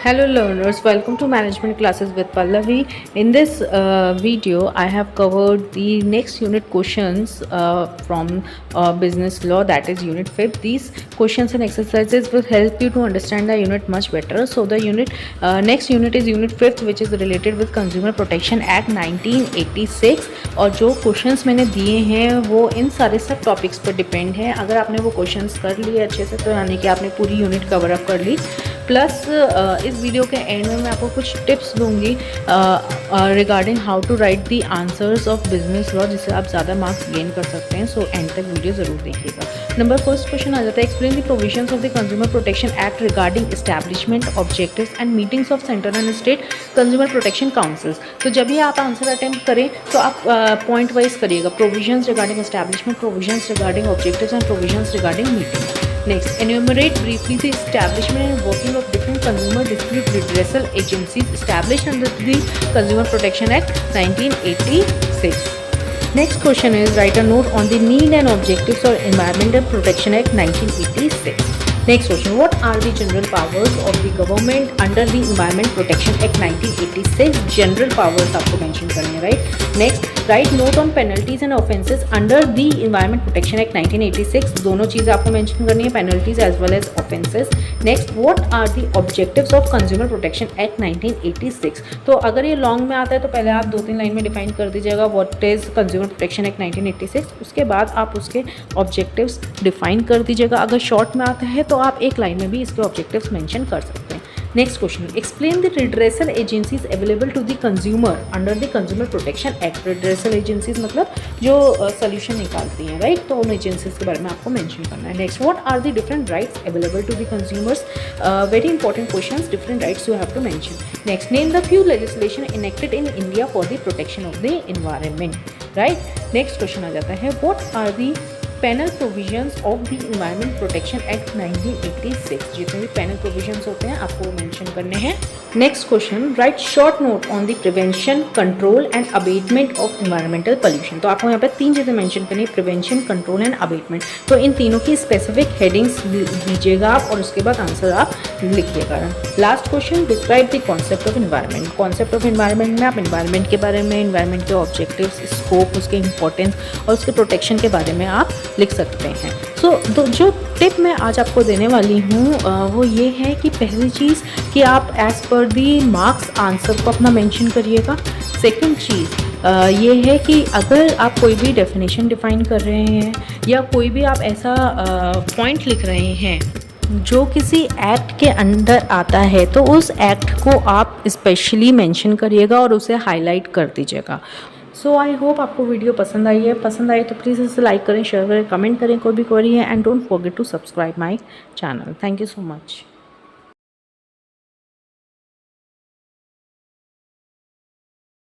Hello learners, welcome to management classes with Pallavi. In this video I have covered the next unit questions from business law, that is unit 5. These questions and exercises will help you to understand the unit much better. So the next unit is unit 5, which is related with Consumer Protection Act 1986 और जो questions मैंने दिए हैं वो इन सारे सब topics पर depend है। अगर आपने वो क्वेश्चंस कर लिए अच्छे से तो यानी कि आपने पूरी यूनिट कवर अप कर ली। प्लस इस वीडियो के एंड में मैं आपको कुछ टिप्स दूंगी regarding how to write the answers of business law, जिससे आप ज़्यादा मार्क्स गेन कर सकते हैं। सो एंड तक वीडियो ज़रूर देखिएगा। नंबर फर्स्ट क्वेश्चन आ जाता है, explain the provisions of the consumer protection act regarding establishment objectives and meetings of central and state consumer protection councils. तो जब भी आप आंसर अटेम्प्ट करें तो आप पॉइंट वाइज करिएगा। Provisions regarding establishment, provisions regarding objectives and provisions regarding meeting. Next, enumerate briefly the establishment and working of different consumer dispute redressal agencies established under the Consumer Protection Act 1986. Next question is, write a note on the need and objectives of Environmental Protection Act 1986. Next question, what are the general powers of the government under the Environment Protection Act 1986? General powers आपको mention करने हैं, right? Next, write note on penalties and offences under the Environment Protection Act 1986. दोनों चीज़ें आपको mention करनी है, penalties as well as offences. Next, what are the objectives of Consumer Protection Act 1986? तो अगर ये लॉन्ग में आता है तो पहले आप 2-3 लाइन में डिफाइन कर दीजिएगा what is consumer protection act 1986। उसके बाद आप उसके ऑब्जेक्टिव्स डिफाइन कर दीजिएगा। अगर शॉर्ट में आता है तो आप एक लाइन में भी इसके ऑब्जेक्टिव्स मेंशन कर सकते हैं। Next question, explain the redressal agencies available to the consumer under the consumer protection act. Redressal agencies मतलब जो सोल्यूशन निकालती हैं, राइट? तो उन एजेंसीज के बारे में आपको मेंशन करना है। Next, what are the different rights available to the consumers. Very important questions, different rights you have to mention. Next, name the few legislation enacted in India for the protection of the environment, right? Next question आ जाता है, what are the penal provisions of the environment protection act 1986। जितने भी panel provisions होते हैं आपको mention करने हैं। Next question, write short note on the prevention, control and abatement of environmental pollution. तो आपको यहाँ पे 3 चीज़ें मेंशन करनी है, प्रिवेंशन, कंट्रोल एंड अबेटमेंट। तो इन तीनों की स्पेसिफिक हेडिंग्स दीजिएगा आप और उसके बाद आंसर आप लिखिएगा। Last question, describe the concept of environment. Concept of environment में आप इन्वायरमेंट के बारे में, इन्वायरमेंट के ऑब्जेक्टिव्स, स्कोप, उसके इंपॉर्टेंस और उसके प्रोटेक्शन के बारे में आप लिख सकते हैं। सो जो टिप मैं आज आपको देने वाली हूँ वो ये है कि पहली चीज़ कि आप एज़ पर दी मार्क्स आंसर को अपना मेंशन करिएगा। सेकंड चीज़ ये है कि अगर आप कोई भी डेफिनेशन डिफाइन कर रहे हैं या कोई भी आप ऐसा पॉइंट लिख रहे हैं जो किसी एक्ट के अंदर आता है तो उस एक्ट को आप स्पेशली मेंशन करिएगा और उसे हाईलाइट कर दीजिएगा। सो आई होप आपको वीडियो पसंद आई है। पसंद आई तो प्लीज़ इसे लाइक करें, शेयर करें, कमेंट करें, कोई भी क्वेरी है, and don't forget to subscribe my channel. Thank you so much.